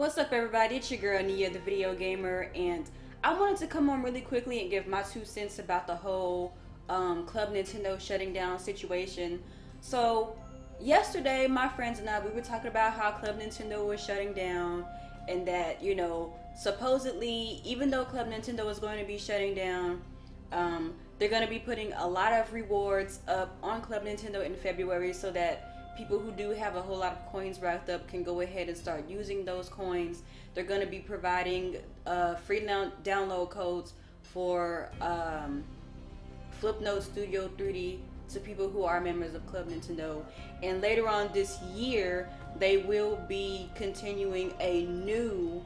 What's up, everybody? It's your girl Nia, the Video Gamer, and I wanted to come on really quickly and give my 2 cents about the whole Club Nintendo shutting down situation. So yesterday, my friends and I, we were talking about how Club Nintendo was shutting down, and that, you know, supposedly, even though Club Nintendo is going to be shutting down, they're going to be putting a lot of rewards up on Club Nintendo in February so that people who do have a whole lot of coins racked up can go ahead and start using those coins. They're going to be providing free download codes for Flipnote Studio 3D to people who are members of Club Nintendo. And later on this year, they will be continuing a new,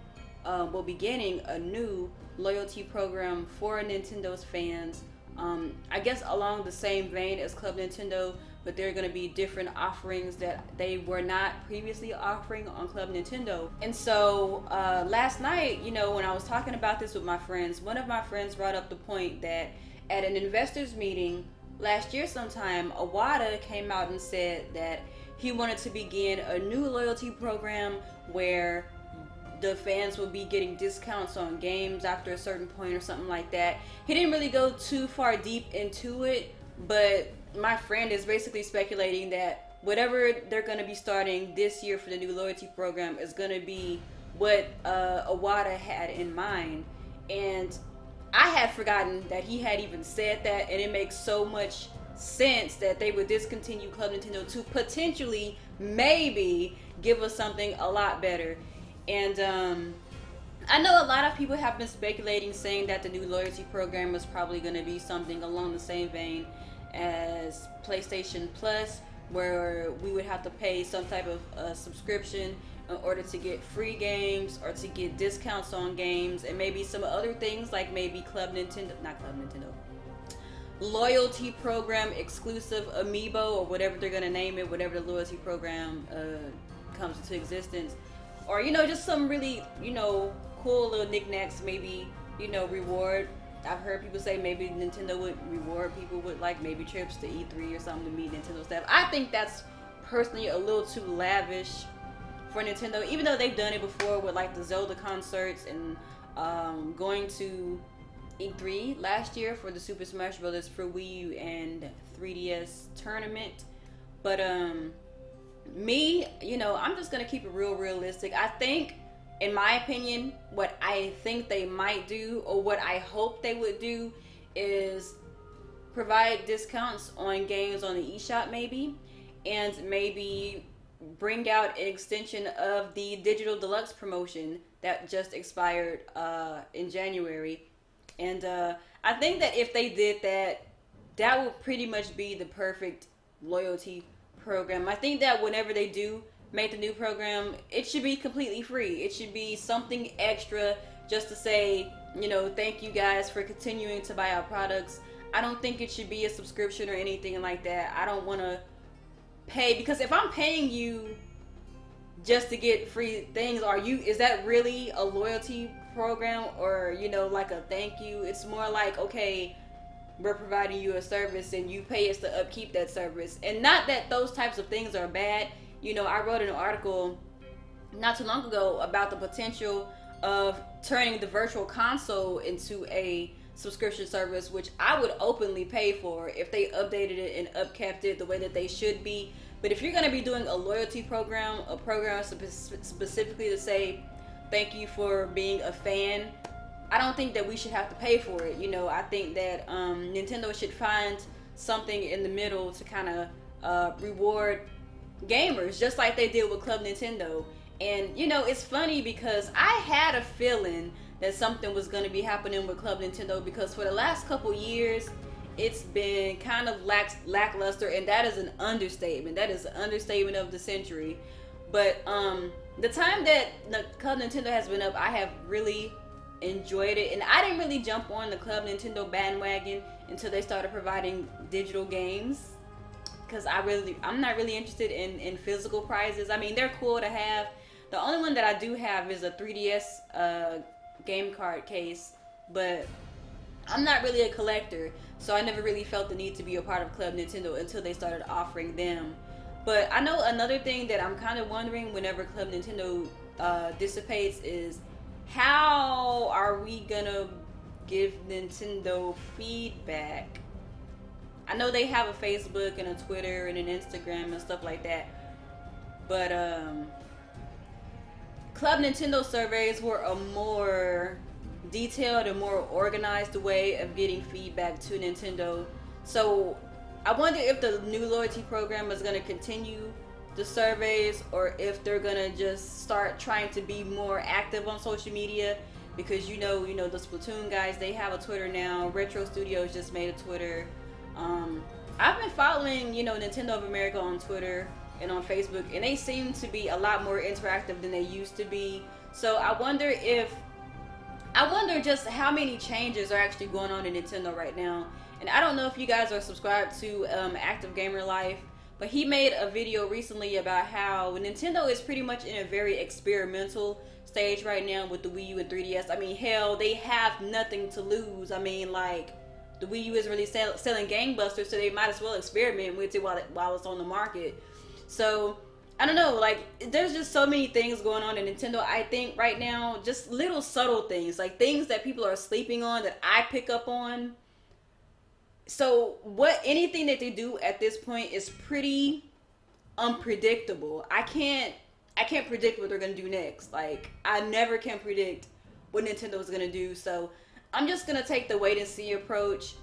beginning a new loyalty program for Nintendo's fans. I guess along the same vein as Club Nintendo, but there are going to be different offerings that they were not previously offering on Club Nintendo. And so last night, you know, when I was talking about this with my friends, one of my friends brought up the point that at an investors meeting last year sometime, Iwata came out and said that he wanted to begin a new loyalty program where the fans will be getting discounts on games after a certain point or something like that. He didn't really go too far deep into it, but my friend is basically speculating that whatever they're going to be starting this year for the new loyalty program is going to be what Iwata had in mind. And I had forgotten that he had even said that, and it makes so much sense that they would discontinue Club Nintendo to potentially maybe give us something a lot better. And I know a lot of people have been speculating, saying that the new loyalty program is probably going to be something along the same vein as PlayStation Plus, where we would have to pay some type of subscription in order to get free games or to get discounts on games, and maybe some other things like maybe loyalty program exclusive amiibo, or whatever they're gonna name it, whatever the loyalty program comes into existence, or, you know, just some really, you know, cool little knickknacks, maybe, you know, reward. I've heard people say maybe Nintendo would reward people with, like, maybe trips to E3 or something to meet Nintendo staff. I think that's personally a little too lavish for Nintendo, even though they've done it before with, like, the Zelda concerts and going to E3 last year for the Super Smash Bros. For Wii U and 3DS tournament. But me, you know, I'm just gonna keep it real realistic. I think, in my opinion, what I think they might do, or what I hope they would do, is provide discounts on games on the eShop maybe, and maybe bring out an extension of the Digital Deluxe promotion that just expired in January. And I think that if they did that, that would pretty much be the perfect loyalty program. I think that whenever they do make the new program, it should be completely free. It should be something extra just to say, you know, thank you guys for continuing to buy our products. I don't think it should be a subscription or anything like that. I don't want to pay, because if I'm paying you just to get free things, is that really a loyalty program, or, you know, like a thank you? It's more like, okay, we're providing you a service and you pay us to upkeep that service. And not that those types of things are bad. You know, I wrote an article not too long ago about the potential of turning the virtual console into a subscription service, which I would openly pay for if they updated it and upkept it the way that they should be. But if you're going to be doing a loyalty program, a program specifically to say thank you for being a fan, I don't think that we should have to pay for it. You know, I think that Nintendo should find something in the middle to kind of reward gamers, just like they did with Club Nintendo. And, you know, it's funny because I had a feeling that something was going to be happening with Club Nintendo, because for the last couple years it's been kind of lackluster, and that is an understatement. That is the understatement of the century. But the time that the Club Nintendo has been up, I have really enjoyed it, and I didn't really jump on the Club Nintendo bandwagon until they started providing digital games, because I'm not really interested in physical prizes. I mean, they're cool to have. The only one that I do have is a 3DS game card case, but I'm not really a collector, so I never really felt the need to be a part of Club Nintendo until they started offering them. But I know another thing that I'm kind of wondering whenever Club Nintendo dissipates is, how are we gonna give Nintendo feedback? I know they have a Facebook and a Twitter and an Instagram and stuff like that, but Club Nintendo surveys were a more detailed and more organized way of getting feedback to Nintendo. So I wonder if the new loyalty program is going to continue the surveys, or if they're going to just start trying to be more active on social media, because you know the Splatoon guys, they have a Twitter now. Retro Studios just made a Twitter. I've been following Nintendo of America on Twitter and on Facebook, and they seem to be a lot more interactive than they used to be. So I wonder just how many changes are actually going on in Nintendo right now. And I don't know if you guys are subscribed to Active Gamer Life, but he made a video recently about how Nintendo is pretty much in a very experimental stage right now with the Wii U and 3DS. I mean, hell, they have nothing to lose. I mean, like, the Wii U is really selling gangbusters, so they might as well experiment with it while it's on the market. So I don't know, like, there's just so many things going on in Nintendo, I think, right now. Just little subtle things, like things that people are sleeping on that I pick up on. So anything that they do at this point is pretty unpredictable. I can't predict what they're gonna do next. Like, I never can predict what Nintendo is gonna do. So I'm just gonna take the wait and see approach.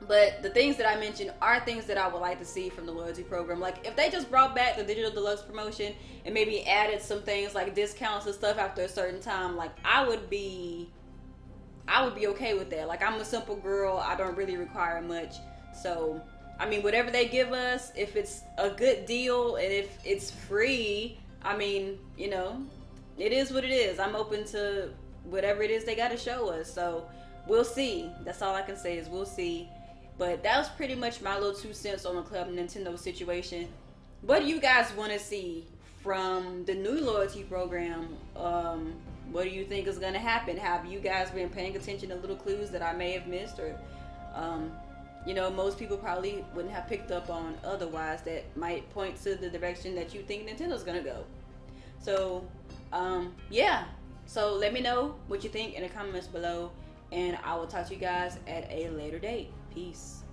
But the things that I mentioned are things that I would like to see from the loyalty program. Like, if they just brought back the Digital Deluxe promotion and maybe added some things like discounts and stuff after a certain time, like, I would be okay with that. Like, I'm a simple girl. I don't really require much. So, I mean, whatever they give us, if it's a good deal and if it's free, I mean, it is what it is. I'm open to whatever it is they got to show us. So, we'll see. That's all I can say is we'll see. But that was pretty much my little 2 cents on the Club Nintendo situation. What do you guys want to see from the new loyalty program? What do you think is going to happen? Have you guys been paying attention to little clues that I may have missed? Or, most people probably wouldn't have picked up on otherwise that might point to the direction that you think Nintendo's going to go. So, yeah. So let me know what you think in the comments below. And I will talk to you guys at a later date. Peace.